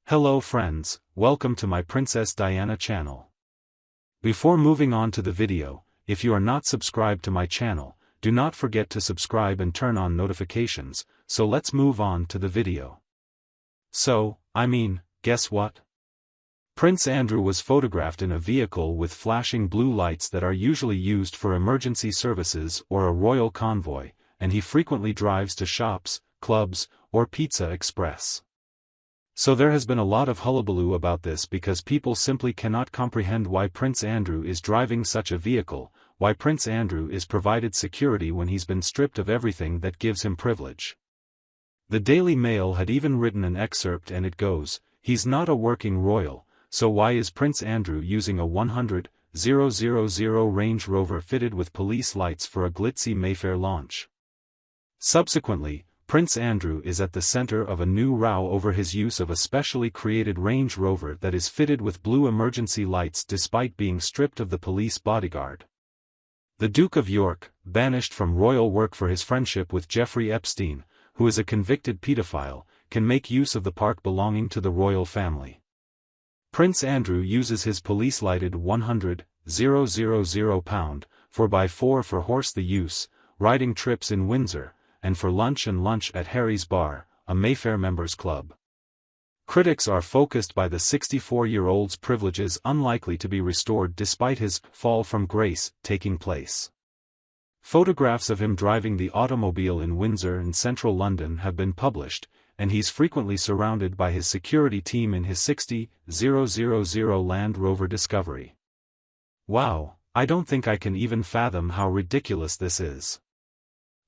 Hello friends, welcome to my Princess Diana channel. Before moving on to the video, if you are not subscribed to my channel, do not forget to subscribe and turn on notifications, so let's move on to the video. Guess what? Prince Andrew was photographed in a vehicle with flashing blue lights that are usually used for emergency services or a royal convoy, and he frequently drives to shops, clubs, or Pizza Express. So there has been a lot of hullabaloo about this because people simply cannot comprehend why Prince Andrew is driving such a vehicle, why Prince Andrew is provided security when he's been stripped of everything that gives him privilege. The Daily Mail had even written an excerpt and it goes, "He's not a working royal, so why is Prince Andrew using a 100,000 Range Rover fitted with police lights for a glitzy Mayfair launch?" Subsequently, Prince Andrew is at the center of a new row over his use of a specially created Range Rover that is fitted with blue emergency lights despite being stripped of the police bodyguard. The Duke of York, banished from royal work for his friendship with Jeffrey Epstein, who is a convicted pedophile, can make use of the park belonging to the royal family. Prince Andrew uses his police-lighted 100,000 pound 4x4 for horse the use, riding trips in Windsor, and for lunch at Harry's Bar, a Mayfair members club. Critics are focused by the 64-year-old's privileges unlikely to be restored despite his fall from grace taking place. Photographs of him driving the automobile in Windsor and central London have been published, and he's frequently surrounded by his security team in his 60,000 Land Rover Discovery. Wow, I don't think I can even fathom how ridiculous this is.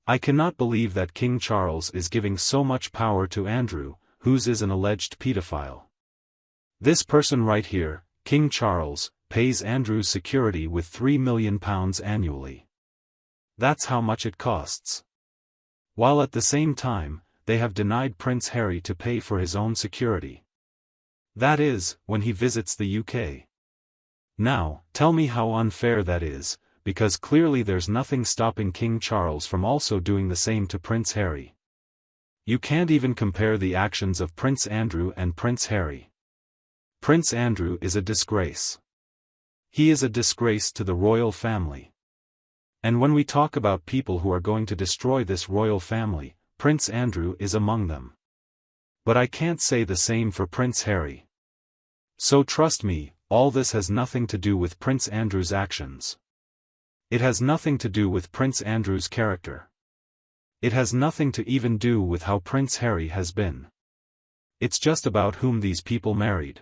I cannot believe that King Charles is giving so much power to Andrew, whose is an alleged pedophile. This person right here, King Charles, pays Andrew's security with £3 million annually. That's how much it costs. While at the same time, they have denied Prince Harry to pay for his own security. That is, when he visits the UK. Now, tell me how unfair that is, because clearly there's nothing stopping King Charles from also doing the same to Prince Harry. You can't even compare the actions of Prince Andrew and Prince Harry. Prince Andrew is a disgrace. He is a disgrace to the royal family. And when we talk about people who are going to destroy this royal family, Prince Andrew is among them. But I can't say the same for Prince Harry. So trust me, all this has nothing to do with Prince Andrew's actions. It has nothing to do with Prince Andrew's character. It has nothing to even do with how Prince Harry has been. It's just about whom these people married.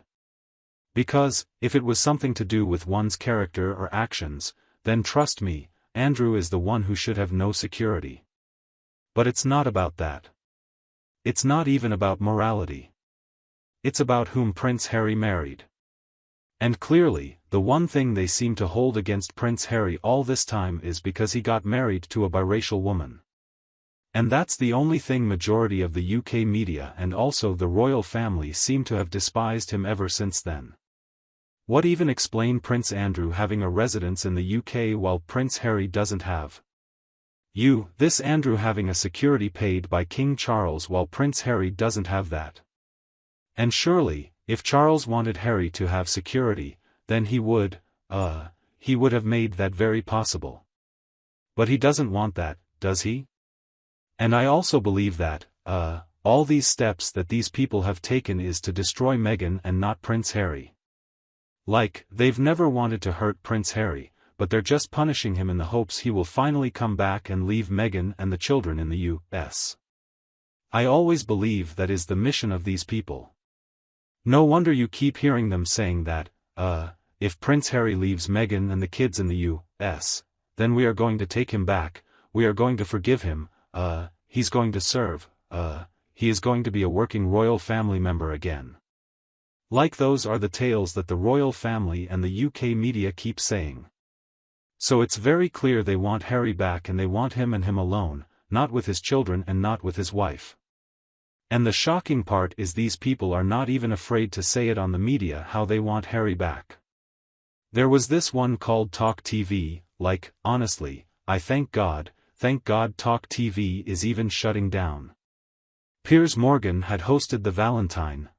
Because, if it was something to do with one's character or actions, then trust me, Andrew is the one who should have no security. But it's not about that. It's not even about morality. It's about whom Prince Harry married. And clearly, the one thing they seem to hold against Prince Harry all this time is because he got married to a biracial woman. And that's the only thing majority of the UK media and also the royal family seem to have despised him ever since then. What even explain Prince Andrew having a residence in the UK while Prince Harry doesn't have? This Andrew having a security paid by King Charles while Prince Harry doesn't have that. And surely, if Charles wanted Harry to have security, then he would have made that very possible. But he doesn't want that, does he? And I also believe that, all these steps that these people have taken is to destroy Meghan and not Prince Harry. Like, they've never wanted to hurt Prince Harry, but they're just punishing him in the hopes he will finally come back and leave Meghan and the children in the US. I always believe that is the mission of these people. No wonder you keep hearing them saying that, if Prince Harry leaves Meghan and the kids in the US, then we are going to take him back, we are going to forgive him, he's going to serve, he is going to be a working royal family member again. Like those are the tales that the royal family and the UK media keep saying. So it's very clear they want Harry back and they want him and him alone, not with his children and not with his wife. And the shocking part is these people are not even afraid to say it on the media how they want Harry back. There was this one called Talk TV, like, honestly, I thank God Talk TV is even shutting down. Piers Morgan had hosted the Valentine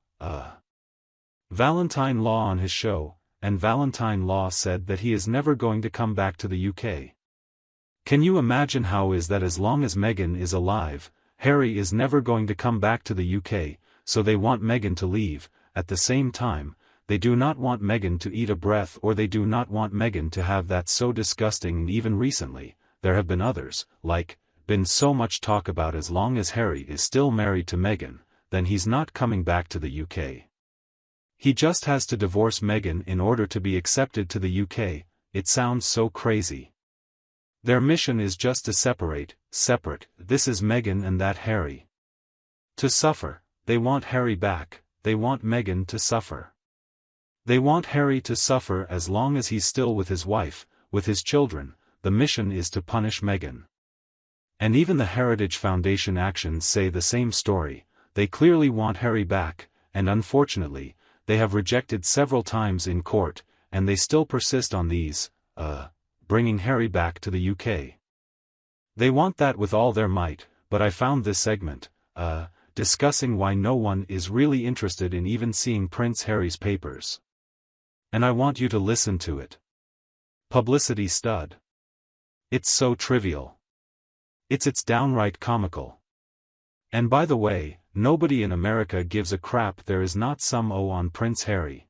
Valentine Law on his show, and Valentine Law said that he is never going to come back to the UK. Can you imagine how is that as long as Meghan is alive, Harry is never going to come back to the UK, so they want Meghan to leave. At the same time, they do not want Meghan to eat a breath, or they do not want Meghan to have that so disgusting. And even recently, there have been others, been so much talk about as long as Harry is still married to Meghan, then he's not coming back to the UK. He just has to divorce Meghan in order to be accepted to the UK. It sounds so crazy. Their mission is just to separate, this is Meghan and that Harry. To suffer, they want Harry back, they want Meghan to suffer. They want Harry to suffer as long as he's still with his wife, with his children. The mission is to punish Meghan. And even the Heritage Foundation actions say the same story. They clearly want Harry back, and unfortunately, they have rejected several times in court, and they still persist on these, bringing Harry back to the UK. They want that with all their might, but I found this segment, discussing why no one is really interested in even seeing Prince Harry's papers. And I want you to listen to it. Publicity stud. It's so trivial. It's downright comical. And by the way, nobody in America gives a crap there is not some O on Prince Harry.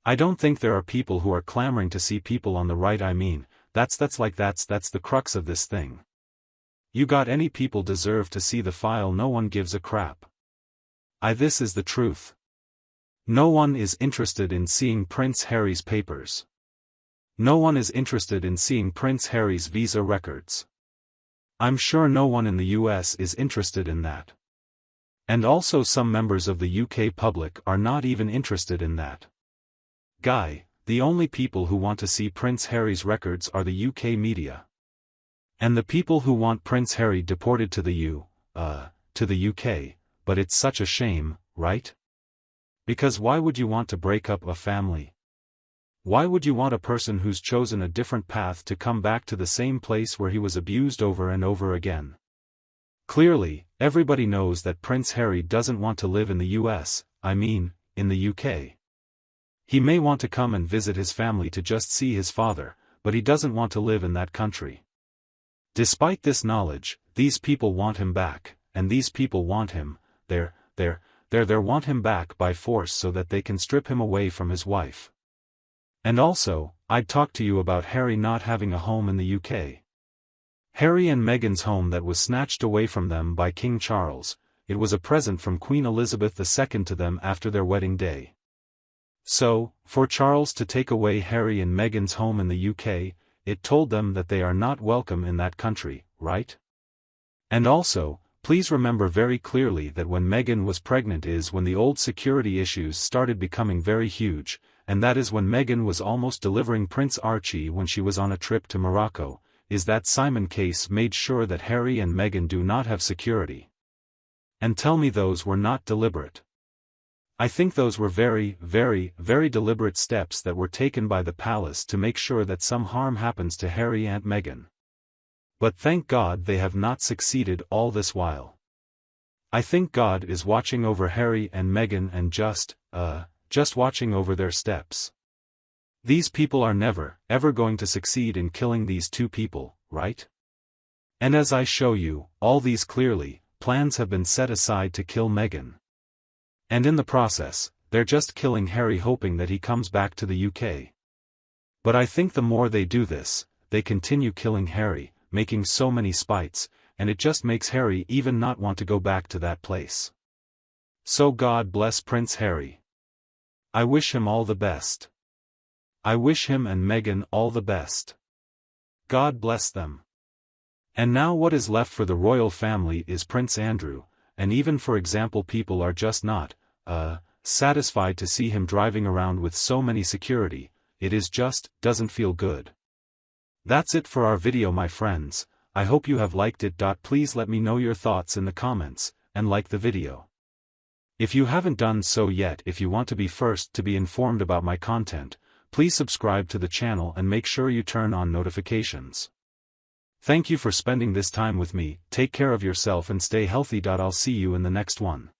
I don't think there are people who are clamoring to see people on the right. I mean, that's the crux of this thing. You got any people deserve to see the file? No one gives a crap. This is the truth. No one is interested in seeing Prince Harry's papers. No one is interested in seeing Prince Harry's visa records. I'm sure no one in the US is interested in that. And also some members of the UK public are not even interested in that. Guy, the only people who want to see Prince Harry's records are the UK media. And the people who want Prince Harry deported to the UK, but it's such a shame, right? Because why would you want to break up a family? Why would you want a person who's chosen a different path to come back to the same place where he was abused over and over again? Clearly, everybody knows that Prince Harry doesn't want to live in the US, in the UK. He may want to come and visit his family to just see his father, but he doesn't want to live in that country. Despite this knowledge, these people want him back, and these people want him, they want him back by force so that they can strip him away from his wife. And also, I'd talk to you about Harry not having a home in the UK. Harry and Meghan's home that was snatched away from them by King Charles, it was a present from Queen Elizabeth II to them after their wedding day. So, for Charles to take away Harry and Meghan's home in the UK, it told them that they are not welcome in that country, right? And also, please remember very clearly that when Meghan was pregnant is when the old security issues started becoming very huge, and that is when Meghan was almost delivering Prince Archie when she was on a trip to Morocco, is that Simon case made sure that Harry and Meghan do not have security. And tell me those were not deliberate. I think those were very, very, very deliberate steps that were taken by the palace to make sure that some harm happens to Harry and Meghan. But thank God they have not succeeded all this while. I think God is watching over Harry and Meghan and just watching over their steps. These people are never, ever going to succeed in killing these two people, right? And as I show you, all these clearly, plans have been set aside to kill Meghan. And in the process, they're just killing Harry hoping that he comes back to the UK. But I think the more they do this, they continue killing Harry, making so many spites, and it just makes Harry even not want to go back to that place. So God bless Prince Harry. I wish him all the best. I wish him and Meghan all the best. God bless them. And now what is left for the royal family is Prince Andrew, and even for example people are just not, satisfied to see him driving around with so many security. It is just, doesn't feel good. That's it for our video my friends, I hope you have liked it. Please let me know your thoughts in the comments, and like the video. If you haven't done so yet, if you want to be first to be informed about my content, please subscribe to the channel and make sure you turn on notifications. Thank you for spending this time with me, take care of yourself and stay healthy. I'll see you in the next one.